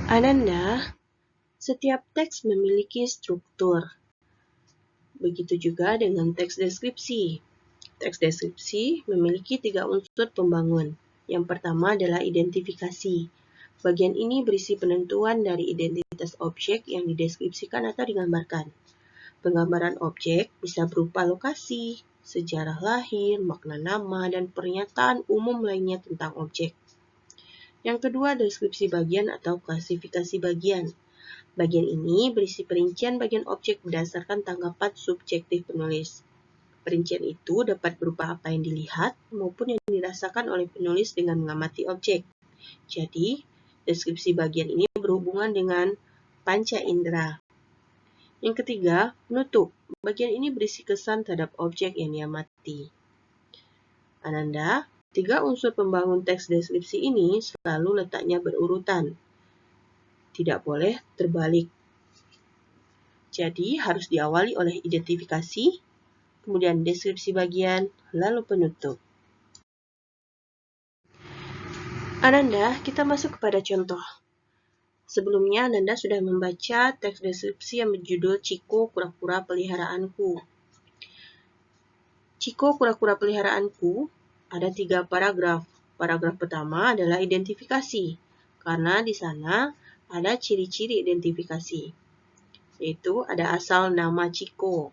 Ananda, setiap teks memiliki struktur. Begitu juga dengan teks deskripsi. Teks deskripsi memiliki 3 unsur pembangun. Yang pertama adalah identifikasi. Bagian ini berisi penentuan dari identitas objek yang dideskripsikan atau digambarkan. Penggambaran objek bisa berupa lokasi, sejarah lahir, makna nama, dan pernyataan umum lainnya tentang objek. Yang kedua, deskripsi bagian atau klasifikasi bagian. Bagian ini berisi perincian bagian objek berdasarkan tanggapan subjektif penulis. Perincian itu dapat berupa apa yang dilihat maupun yang dirasakan oleh penulis dengan mengamati objek. Jadi, deskripsi bagian ini berhubungan dengan panca indera. Yang ketiga, penutup. Bagian ini berisi kesan terhadap objek yang diamati. Ananda, 3 unsur pembangun teks deskripsi ini selalu letaknya berurutan. Tidak boleh terbalik. Jadi, harus diawali oleh identifikasi, kemudian deskripsi bagian, lalu penutup. Ananda, kita masuk kepada contoh. Sebelumnya, Ananda sudah membaca teks deskripsi yang berjudul Ciko Kura-Kura Peliharaanku. Ciko Kura-Kura Peliharaanku ada 3 paragraf. Paragraf pertama adalah identifikasi, karena di sana ada ciri-ciri identifikasi, yaitu ada asal nama Ciko.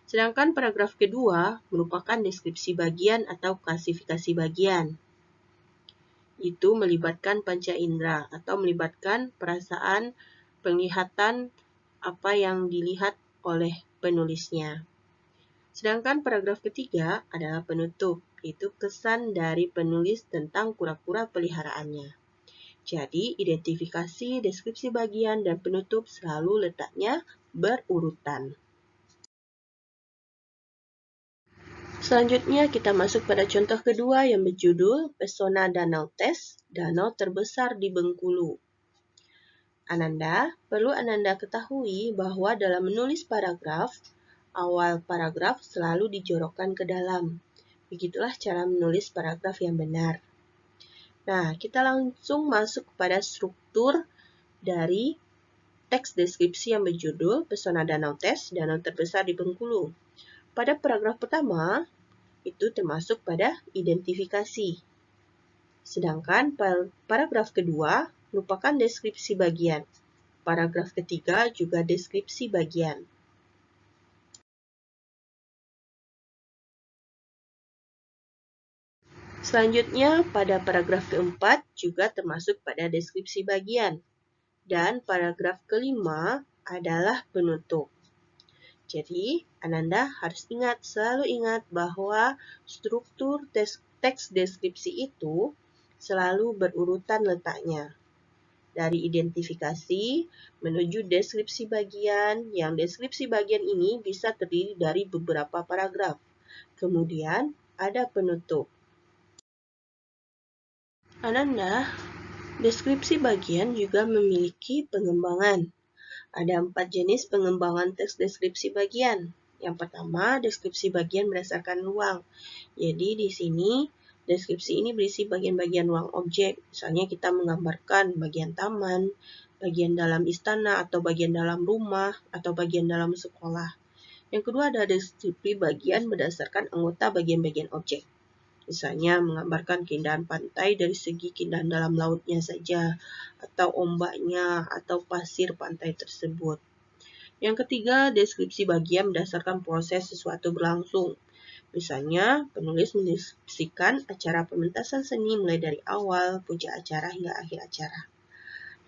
Sedangkan paragraf kedua merupakan deskripsi bagian atau klasifikasi bagian. Itu melibatkan panca indera atau melibatkan perasaan penglihatan apa yang dilihat oleh penulisnya. Sedangkan paragraf ketiga adalah penutup, yaitu kesan dari penulis tentang kura-kura peliharaannya. Jadi, identifikasi, deskripsi bagian, dan penutup selalu letaknya berurutan. Selanjutnya kita masuk pada contoh kedua yang berjudul Pesona Danau Tes, Danau Terbesar di Bengkulu. Ananda, perlu Ananda ketahui bahwa dalam menulis paragraf, awal paragraf selalu dijorokkan ke dalam. Begitulah cara menulis paragraf yang benar. Nah, kita langsung masuk kepada struktur dari teks deskripsi yang berjudul Pesona Danau Tes, Danau Terbesar di Bengkulu. Pada paragraf pertama, itu termasuk pada identifikasi. Sedangkan paragraf kedua merupakan deskripsi bagian. Paragraf ketiga juga deskripsi bagian. Selanjutnya, pada paragraf keempat juga termasuk pada deskripsi bagian. Dan paragraf kelima adalah penutup. Jadi, Ananda harus selalu ingat bahwa struktur teks deskripsi itu selalu berurutan letaknya. Dari identifikasi menuju deskripsi bagian, yang deskripsi bagian ini bisa terdiri dari beberapa paragraf. Kemudian ada penutup. Ananda, deskripsi bagian juga memiliki pengembangan. Ada 4 jenis pengembangan teks deskripsi bagian. Yang pertama, deskripsi bagian berdasarkan ruang. Jadi di sini, deskripsi ini berisi bagian-bagian ruang objek. Misalnya kita menggambarkan bagian taman, bagian dalam istana, atau bagian dalam rumah, atau bagian dalam sekolah. Yang kedua ada deskripsi bagian berdasarkan anggota bagian-bagian objek. Misalnya menggambarkan keindahan pantai dari segi keindahan dalam lautnya saja, atau ombaknya, atau pasir pantai tersebut. Yang ketiga, deskripsi bagian berdasarkan proses sesuatu berlangsung. Misalnya, penulis mendeskripsikan acara pementasan seni mulai dari awal, puncak acara hingga akhir acara.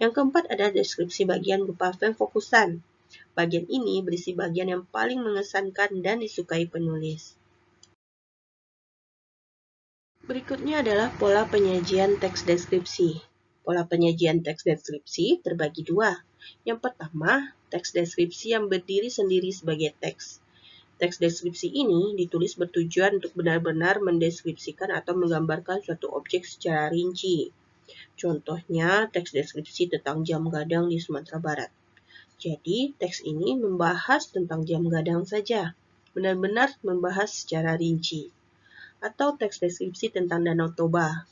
Yang keempat ada deskripsi bagian berupa fokusan. Bagian ini berisi bagian yang paling mengesankan dan disukai penulis. Berikutnya adalah pola penyajian teks deskripsi. Pola penyajian teks deskripsi terbagi dua. Yang pertama, teks deskripsi yang berdiri sendiri sebagai teks. Teks deskripsi ini ditulis bertujuan untuk benar-benar mendeskripsikan atau menggambarkan suatu objek secara rinci. Contohnya, teks deskripsi tentang jam gadang di Sumatera Barat. Jadi, teks ini membahas tentang jam gadang saja, benar-benar membahas secara rinci. Atau teks deskripsi tentang Danau Toba,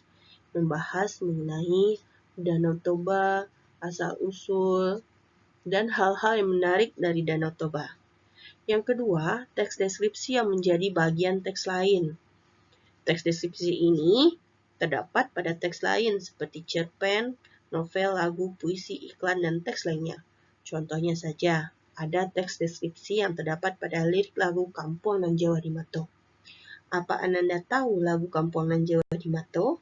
membahas mengenai Danau Toba asal-usul, dan hal-hal yang menarik dari Danau Toba. Yang kedua, teks deskripsi yang menjadi bagian teks lain. Teks deskripsi ini terdapat pada teks lain seperti cerpen, novel, lagu, puisi, iklan, dan teks lainnya. Contohnya saja, ada teks deskripsi yang terdapat pada lirik lagu Kampung Nan Jawa di Mato. Apa Ananda tahu lagu Kampung Nan Jawa di Mato?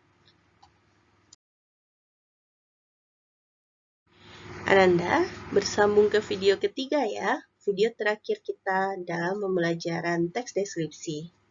Ananda, bersambung ke video ketiga ya, video terakhir kita dalam pembelajaran teks deskripsi.